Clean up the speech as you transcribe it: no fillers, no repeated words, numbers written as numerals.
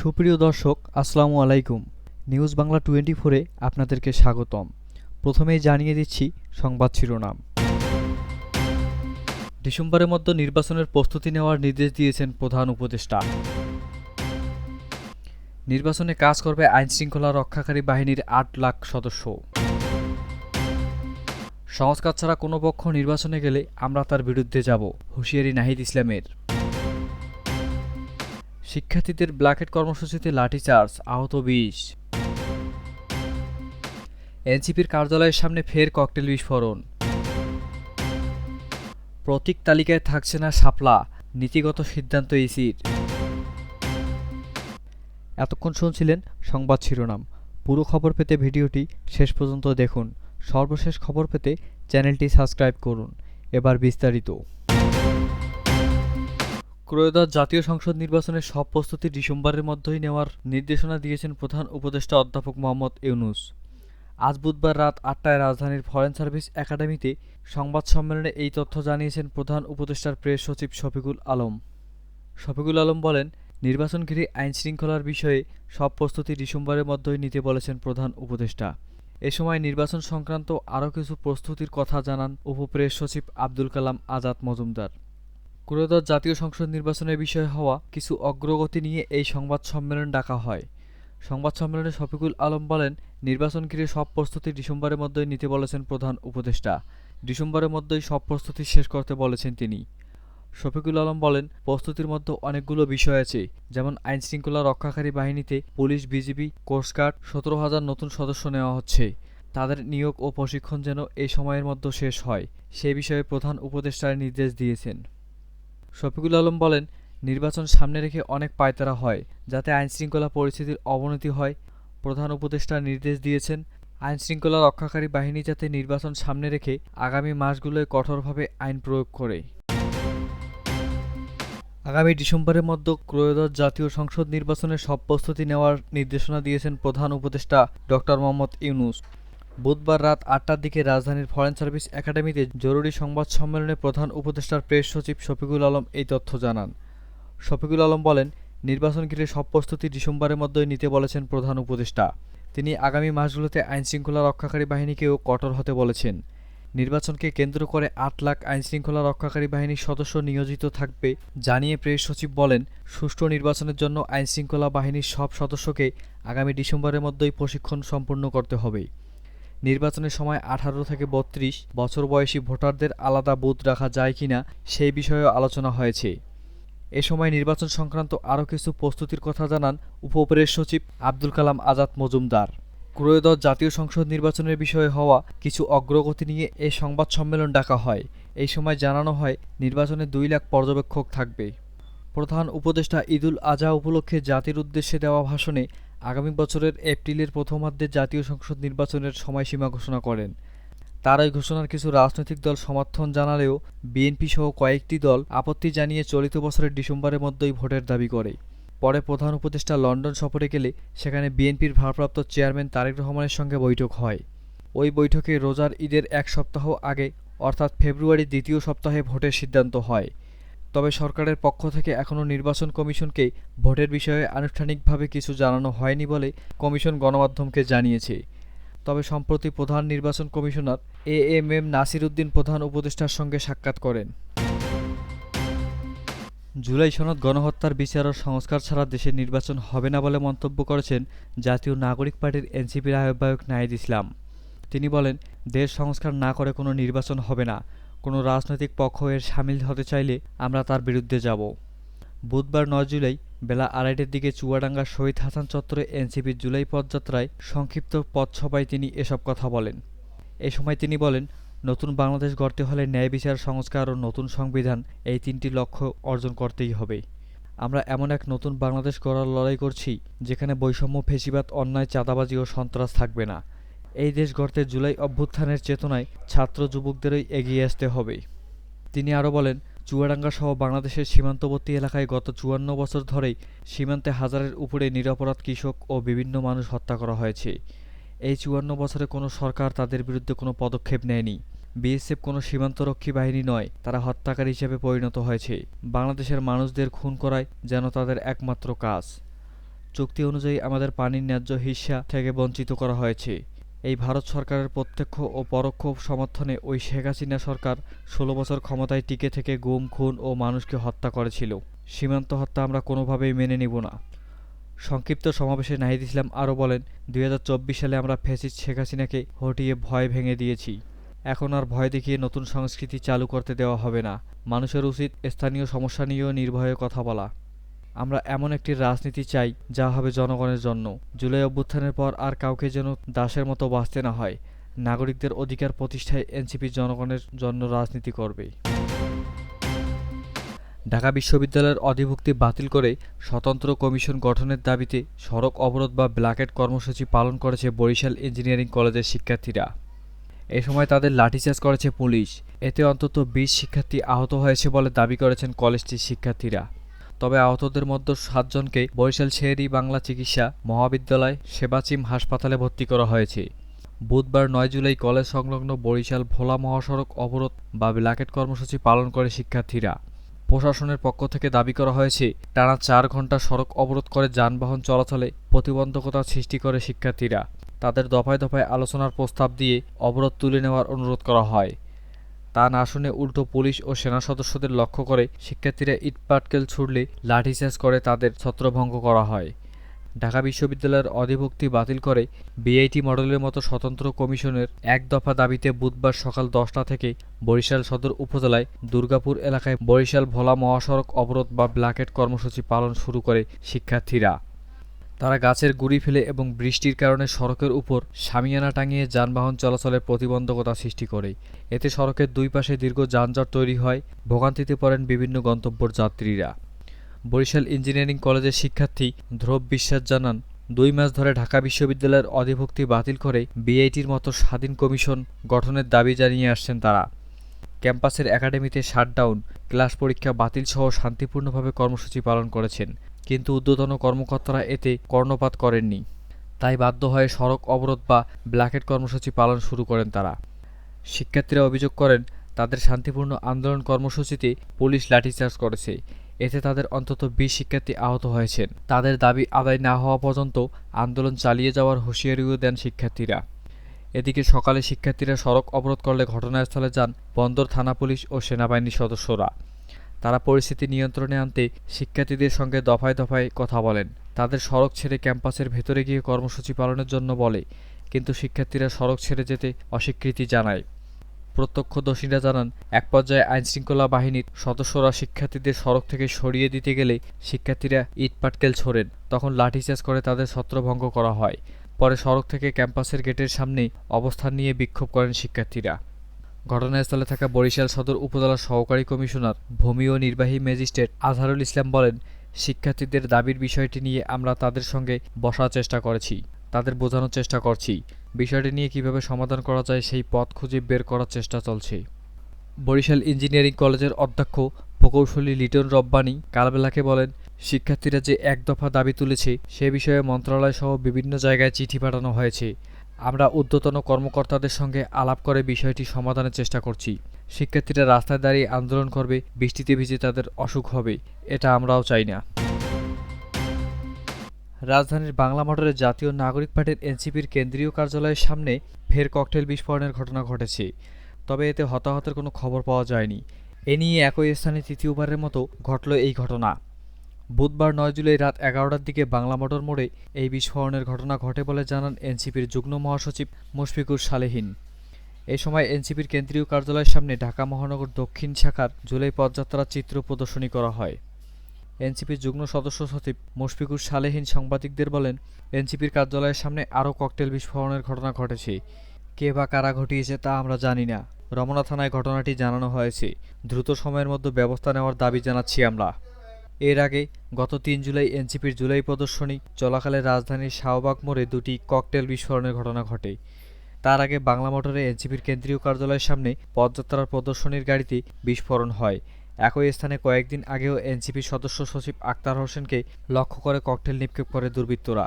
সুপ্রিয় দর্শক, আসসালামু আলাইকুম। নিউজ বাংলা 24-এ আপনাদেরকে স্বাগতম। প্রথমেই জানিয়ে দিচ্ছি সংবাদ শিরোনাম। ডিসেম্বরের মধ্যে নির্বাচনের প্রস্তুতি নেওয়ার নির্দেশ দিয়েছেন প্রধান উপদেষ্টা। নির্বাচনে কাজ করবে আইনশৃঙ্খলা রক্ষাকারী বাহিনীর ৮ লাখ সদস্য। সংস্কার ছাড়া কোনো পক্ষ নির্বাচনে গেলে আমরা তার বিরুদ্ধে যাব, হুঁশিয়ারি নাহিদ ইসলামের। শিক্ষার্থীদের ব্ল্যাকেট কর্মসূচিতে লাঠিচার্জ, আহত ২০। এনসিপির কার্যালয়ের সামনে ফের ককটেল বিস্ফোরণ। প্রতীক তালিকায় থাকছে না শাপলা, নীতিগত সিদ্ধান্ত ইসির। এতক্ষণ শুনছিলেন সংবাদ শিরোনাম। পুরো খবর পেতে ভিডিওটি শেষ পর্যন্ত দেখুন। সর্বশেষ খবর পেতে চ্যানেলটি সাবস্ক্রাইব করুন। এবার বিস্তারিত। ত্রয়োদশ জাতীয় সংসদ নির্বাচনের সব প্রস্তুতি ডিসেম্বরের মধ্যেই নেওয়ার নির্দেশনা দিয়েছেন প্রধান উপদেষ্টা অধ্যাপক মোহাম্মদ ইউনূস। আজ বুধবার রাত ৮টায় রাজধানীর ফরেন সার্ভিস একাডেমিতে সংবাদ সম্মেলনে এই তথ্য জানিয়েছেন প্রধান উপদেষ্টার প্রেস সচিব শফিকুল আলম। শফিকুল আলম বলেন, নির্বাচন ঘিরে আইনশৃঙ্খলার বিষয়ে সব প্রস্তুতি ডিসেম্বরের মধ্যেই নিতে বলেছেন প্রধান উপদেষ্টা। এ সময় নির্বাচন সংক্রান্ত আরও কিছু প্রস্তুতির কথা জানান উপপ্রেস সচিব আব্দুল কালাম আজাদ মজুমদার। ত্রয়োদশ জাতীয় সংসদ নির্বাচনের বিষয়ে হওয়া কিছু অগ্রগতি নিয়ে এই সংবাদ সম্মেলন ডাকা হয়। সংবাদ সম্মেলনে শফিকুল আলম বলেন, নির্বাচন ঘিরে সব প্রস্তুতি ডিসেম্বরের মধ্যেই নিতে বলেছেন প্রধান উপদেষ্টা। ডিসেম্বরের মধ্যেই সব প্রস্তুতি শেষ করতে বলেছেন তিনি। শফিকুল আলম বলেন, প্রস্তুতির মধ্যে অনেকগুলো বিষয় আছে, যেমন আইনশৃঙ্খলা রক্ষাকারী বাহিনীতে পুলিশ, বিজিবি, কোস্টগার্ড ১৭,০০০ নতুন সদস্য নেওয়া হচ্ছে। তাদের নিয়োগ ও প্রশিক্ষণ যেন এই সময়ের মধ্যে শেষ হয়, সে বিষয়ে প্রধান উপদেষ্টার নির্দেশ দিয়েছেন। শফিকুল আলম বলেন, নির্বাচন সামনে রেখে অনেক পায়তারা হয়, যাতে আইনশৃঙ্খলা পরিস্থিতির অবনতি হয়। প্রধান উপদেষ্টা নির্দেশ দিয়েছেন, আইনশৃঙ্খলা রক্ষাকারী বাহিনী যাতে নির্বাচন সামনে রেখে আগামী মাসগুলোয় কঠোরভাবে আইন প্রয়োগ করে। আগামী ডিসেম্বরের মধ্যে ত্রয়োদশ জাতীয় সংসদ নির্বাচনের সব প্রস্তুতি নেওয়ার নির্দেশনা দিয়েছেন প্রধান উপদেষ্টা ডক্টর মোহাম্মদ ইউনূস। বুধবার রাত ৮টার দিকে রাজধানীর ফরেন সার্ভিস একাডেমিতে জরুরি সংবাদ সম্মেলনে প্রধান উপদেষ্টার প্রেস সচিব শফিকুল আলম এই তথ্য জানান। শফিকুল আলম বলেন, নির্বাচন ঘিরে সব প্রস্তুতি ডিসেম্বরের মধ্যেই নিতে বলেছেন প্রধান উপদেষ্টা। তিনি আগামী মাসগুলোতে আইনশৃঙ্খলা রক্ষাকারী বাহিনীকেও কঠোর হতে বলেছেন। নির্বাচনকে কেন্দ্র করে ৮ লাখ আইনশৃঙ্খলা রক্ষাকারী বাহিনীর সদস্য নিয়োজিত থাকবে জানিয়ে প্রেস সচিব বলেন, সুষ্ঠু নির্বাচনের জন্য আইনশৃঙ্খলা বাহিনীর সব সদস্যকে আগামী ডিসেম্বরের মধ্যেই প্রশিক্ষণ সম্পূর্ণ করতে হবে। নির্বাচনের সময় ১৮ থেকে ৩২ বছর বয়সী ভোটারদের আলাদা বুথ রাখা যায় কিনা সেই বিষয়েও আলোচনা হয়েছে। এ সময় নির্বাচন সংক্রান্ত আরও কিছু প্রস্তুতির কথা জানান উপপ্রেস সচিব আব্দুল কালাম আজাদ মজুমদার। ত্রয়োদশ জাতীয় সংসদ নির্বাচনের বিষয়ে হওয়া কিছু অগ্রগতি নিয়ে এ সংবাদ সম্মেলন ডাকা হয়। এই সময় জানানো হয়, নির্বাচনে ২ লাখ পর্যবেক্ষক থাকবে। প্রধান উপদেষ্টা ঈদুল আজহা উপলক্ষে জাতির উদ্দেশ্যে দেওয়া ভাষণে আগামী বছরের এপ্রিলের প্রথমার্ধে জাতীয় সংসদ নির্বাচনের সময়সীমা ঘোষণা করেন। তার এই ঘোষণার কিছু রাজনৈতিক দল সমর্থন জানালেও বিএনপি সহ কয়েকটি দল আপত্তি জানিয়ে চলিত বছরের ডিসেম্বরের মধ্যেই ভোটের দাবি করে। পরে প্রধান উপদেষ্টা লন্ডন সফরে গেলে সেখানে বিএনপির ভারপ্রাপ্ত চেয়ারম্যান তারেক রহমানের সঙ্গে বৈঠক হয়। ওই বৈঠকে রোজার ঈদের ১ সপ্তাহ আগে অর্থাৎ ফেব্রুয়ারির দ্বিতীয় সপ্তাহে ভোটের সিদ্ধান্ত হয়। তবে সরকারের পক্ষ থেকে এখনও নির্বাচন কমিশনকে ভোটের বিষয়ে আনুষ্ঠানিকভাবে কিছু জানানো হয়নি বলে কমিশন গণমাধ্যমকে জানিয়েছে। তবে সম্প্রতি প্রধান নির্বাচন কমিশনার এএমএম নাসির উদ্দিন প্রধান উপদেষ্টার সঙ্গে সাক্ষাৎ করেন। জুলাই সনদ গণহত্যার বিচার ও সংস্কার ছাড়া দেশের নির্বাচন হবে না বলে মন্তব্য করেছেন জাতীয় নাগরিক পার্টির এনসিপির আহ্বায়ক নাহিদ ইসলাম। তিনি বলেন, দেশ সংস্কার না করে কোনো নির্বাচন হবে না। কোনো রাজনৈতিক পক্ষ এর সামিল হতে চাইলে আমরা তার বিরুদ্ধে যাব। বুধবার ৯ জুলাই বেলা ২:৩০টার দিকে চুয়াডাঙ্গার শহীদ হাসান চত্বরে এনসিপির জুলাই পদযাত্রায় সংক্ষিপ্ত পথসভায় তিনি এসব কথা বলেন। এ সময় তিনি বলেন, নতুন বাংলাদেশ গড়তে হলে ন্যায় বিচার, সংস্কার ও নতুন সংবিধান, এই ৩টি লক্ষ্য অর্জন করতেই হবে। আমরা এমন এক নতুন বাংলাদেশ গড়ার লড়াই করছি, যেখানে বৈষম্য, ফ্যাসিবাদ, অন্যায়, চাঁদাবাজি ও সন্ত্রাস থাকবে না। এই দেশ গড়তে জুলাই অভ্যুত্থানের চেতনায় ছাত্র যুবকদেরই এগিয়ে আসতে হবে। তিনি আরও বলেন, চুয়াডাঙ্গা সহ বাংলাদেশের সীমান্তবর্তী এলাকায় গত ৫৪ বছর ধরেই সীমান্তে হাজারের উপরে নিরপরাধ কৃষক ও বিভিন্ন মানুষ হত্যা করা হয়েছে। এই ৫৪ বছরে কোনো সরকার তাদের বিরুদ্ধে কোনো পদক্ষেপ নেয়নি। বিএসএফ কোনো সীমান্তরক্ষী বাহিনী নয়, তারা হত্যাকারী হিসেবে পরিণত হয়েছে। বাংলাদেশের মানুষদের খুন করাই যেন তাদের একমাত্র কাজ। চুক্তি অনুযায়ী আমাদের পানির ন্যায্য হিস্সা থেকে বঞ্চিত করা হয়েছে। এই ভারত সরকারের প্রত্যক্ষ ও পরোক্ষ সমর্থনে ওই শেখ হাসিনা সরকার ১৬ বছর ক্ষমতায় টিকে থেকে গুম, খুন ও মানুষকে হত্যা করেছিল। সীমান্ত হত্যা আমরা কোনোভাবেই মেনে নিব না। সংক্ষিপ্ত সমাবেশে নাহিদ ইসলাম আরও বলেন, ২০২৪ সালে আমরা ফ্যাসিস্ট শেখ হাসিনাকে হটিয়ে ভয় ভেঙে দিয়েছি। এখন আর ভয় দেখিয়ে নতুন সংস্কৃতি চালু করতে দেওয়া হবে না। মানুষের উচিত স্থানীয় সমস্যা নিয়েও নির্ভয়ে কথা বলা। আমরা এমন একটি রাজনীতি চাই যা হবে জনগণের জন্য। জুলাই অভ্যুত্থানের পর আর কাউকে যেন দাসের মতো বাঁচতে না হয়। নাগরিকদের অধিকার প্রতিষ্ঠায় এনসিপি জনগণের জন্য রাজনীতি করবে। ঢাকা বিশ্ববিদ্যালয়ের অধিভুক্তি বাতিল করে স্বতন্ত্র কমিশন গঠনের দাবিতে সড়ক অবরোধ বা ব্ল্যাকেট কর্মসূচি পালন করেছে বরিশাল ইঞ্জিনিয়ারিং কলেজের শিক্ষার্থীরা। এ সময় তাদের লাঠিচার্জ করেছে পুলিশ। এতে অন্তত ২০ শিক্ষার্থী আহত হয়েছে বলে দাবি করেছেন কলেজটির শিক্ষার্থীরা। তবে আহতদের মধ্যে ৭ জনকে বরিশাল শের-ই বাংলা চিকিৎসা মহাবিদ্যালয় সেবাচিম হাসপাতালে ভর্তি করা হয়েছে। বুধবার ৯ জুলাই কলেজ সংলগ্ন বরিশাল ভোলা মহাসড়ক অবরোধ বা ব্ল্যাকেট কর্মসূচি পালন করে শিক্ষার্থীরা। প্রশাসনের পক্ষ থেকে দাবি করা হয়েছে, টানা ৪ ঘণ্টা সড়ক অবরোধ করে যানবাহন চলাচলে প্রতিবন্ধকতা সৃষ্টি করে শিক্ষার্থীরা। তাদের দফায় দফায় আলোচনার প্রস্তাব দিয়ে অবরোধ তুলে নেওয়ার অনুরোধ করা হয়। তা না শুনে উল্টো পুলিশ ও সেনা সদস্যদের লক্ষ্য করে শিক্ষার্থীরা ইটপাটকেল ছুড়লে লাঠিচার্জ করে তাদের ছত্রভঙ্গ করা হয়। ঢাকা বিশ্ববিদ্যালয়ের অধিভুক্তি বাতিল করে বিআইটি মডেলের মতো স্বতন্ত্র কমিশনের এক দফা দাবিতে বুধবার সকাল ১০টা থেকে বরিশাল সদর উপজেলায় দুর্গাপুর এলাকায় বরিশাল ভোলা মহাসড়ক অবরোধ বা ব্ল্যাকেট কর্মসূচি পালন শুরু করে শিক্ষার্থীরা। তারা গাছের গুঁড়ি ফেলে এবং বৃষ্টির কারণে সড়কের উপর শামিয়ানা টাঙিয়ে যানবাহন চলাচলে প্রতিবন্ধকতা সৃষ্টি করে। এতে সড়কের দুই পাশে দীর্ঘ যানজট তৈরি হয়, ভোগান্তিতে পড়েন বিভিন্ন গন্তব্যের যাত্রীরা। বরিশাল ইঞ্জিনিয়ারিং কলেজের শিক্ষার্থী ধ্রুব বিশ্বাস জানান, ২ মাস ধরে ঢাকা বিশ্ববিদ্যালয়ের অধিভুক্তি বাতিল করে বিআইটির মতো স্বাধীন কমিশন গঠনের দাবি জানিয়ে আসছেন তারা। ক্যাম্পাসের একাডেমিতে শাটডাউন, ক্লাস পরীক্ষা বাতিল সহ শান্তিপূর্ণভাবে কর্মসূচি পালন করেছেন, কিন্তু ঊর্ধ্বতন কর্মকর্তারা এতে কর্ণপাত করেননি। তাই বাধ্য হয়ে সড়ক অবরোধ বা ব্ল্যাকেট কর্মসূচি পালন শুরু করেন তারা। শিক্ষার্থীরা অভিযোগ করেন, তাদের শান্তিপূর্ণ আন্দোলন কর্মসূচিতে পুলিশ লাঠিচার্জ করেছে। এতে তাদের অন্তত ২০ শিক্ষার্থী আহত হয়েছেন। তাদের দাবি আদায় না হওয়া পর্যন্ত আন্দোলন চালিয়ে যাওয়ার হুঁশিয়ারিও দেন শিক্ষার্থীরা। এদিকে সকালে শিক্ষার্থীরা সড়ক অবরোধ করলে ঘটনাস্থলে যান বন্দর থানা পুলিশ ও সেনাবাহিনীর সদস্যরা। তারা পরিস্থিতি নিয়ন্ত্রণে আনতে শিক্ষার্থীদের সঙ্গে দফায় দফায় কথা বলেন। তাদের সড়ক ছেড়ে ক্যাম্পাসের ভেতরে গিয়ে কর্মসূচি পালনের জন্য বলে, কিন্তু শিক্ষার্থীরা সড়ক ছেড়ে যেতে অস্বীকৃতি জানায়। প্রত্যক্ষদর্শীরা জানান, এক পর্যায়ে আইনশৃঙ্খলা বাহিনীর সদস্যরা শিক্ষার্থীদের সড়ক থেকে সরিয়ে দিতে গেলে শিক্ষার্থীরা ইটপাটকেল ছোড়েন। তখন লাঠিচার্জ করে তাদের ছত্রভঙ্গ করা হয়। পরে সড়ক থেকে ক্যাম্পাসের গেটের সামনেই অবস্থান নিয়ে বিক্ষোভ করেন শিক্ষার্থীরা। ঘটনাস্থলে থাকা বরিশাল সদর উপজেলার সহকারী কমিশনার ভূমি ও নির্বাহী ম্যাজিস্ট্রেট আজহারুল ইসলাম বলেন, শিক্ষার্থীদের দাবির বিষয়টি নিয়ে আমরা তাদের সঙ্গে বসার চেষ্টা করেছি, তাদের বোঝানোর চেষ্টা করছি। বিষয়টি নিয়ে কিভাবে সমাধান করা যায় সেই পথ খুঁজে বের করার চেষ্টা চলছে। বরিশাল ইঞ্জিনিয়ারিং কলেজের অধ্যক্ষ প্রকৌশলী লিটন রব্বানী কালবেলাকে বলেন, শিক্ষার্থীরা যে এক দফা দাবি তুলেছে সে বিষয়ে মন্ত্রণালয়সহ বিভিন্ন জায়গায় চিঠি পাঠানো হয়েছে। আমরা ঊর্ধ্বতন কর্মকর্তাদের সঙ্গে আলাপ করে বিষয়টি সমাধানের চেষ্টা করছি। শিক্ষার্থীরা রাস্তায় দাঁড়িয়ে আন্দোলন করবে, বৃষ্টিতে ভিজে তাদের অসুখ হবে, এটা আমরাও চাই না। রাজধানীর বাংলা মোটরে জাতীয় নাগরিক পার্টির এনসিপির কেন্দ্রীয় কার্যালয়ের সামনে ফের ককটেল বিস্ফোরণের ঘটনা ঘটেছে। তবে এতে হতাহতের কোনো খবর পাওয়া যায়নি। এ নিয়ে একই স্থানে তৃতীয়বারের মতো ঘটল এই ঘটনা। বুধবার ৯ জুলাই রাত ১১টার দিকে বাংলা মোটর মোড়ে এই বিস্ফোরণের ঘটনা ঘটে বলে জানান এনসিপির যুগ্ম মহাসচিব মুশফিকুর সালেহীন। এ সময় এনসিপির কেন্দ্রীয় কার্যালয়ের সামনে ঢাকা মহানগর দক্ষিণ শাখার জুলাই পদযাত্রার চিত্র প্রদর্শনী করা হয়। এনসিপির যুগ্ম সদস্য সচিব মুশফিকুর সালেহীন সাংবাদিকদের বলেন, এনসিপির কার্যালয়ের সামনে আরও ককটেল বিস্ফোরণের ঘটনা ঘটেছে। কে বা কারা ঘটিয়েছে তা আমরা জানি না। রমনা থানায় ঘটনাটি জানানো হয়েছে। দ্রুত সময়ের মধ্যে ব্যবস্থা নেওয়ার দাবি জানাচ্ছি আমরা। এর আগে গত ৩ জুলাই এনসিপির জুলাই প্রদর্শনী চলাকালে রাজধানীর শাহবাগ মোড়ে দুটি ককটেল বিস্ফোরণের ঘটনা ঘটে। তার আগে বাংলা মোটরে এনসিপির কেন্দ্রীয় কার্যালয়ের সামনে পদযাত্রার প্রদর্শনীর গাড়িতে বিস্ফোরণ হয়। একই স্থানে কয়েকদিন আগেও এনসিপির সদস্য সচিব আক্তার হোসেনকে লক্ষ্য করে ককটেল নিক্ষেপ করে দুর্বৃত্তরা।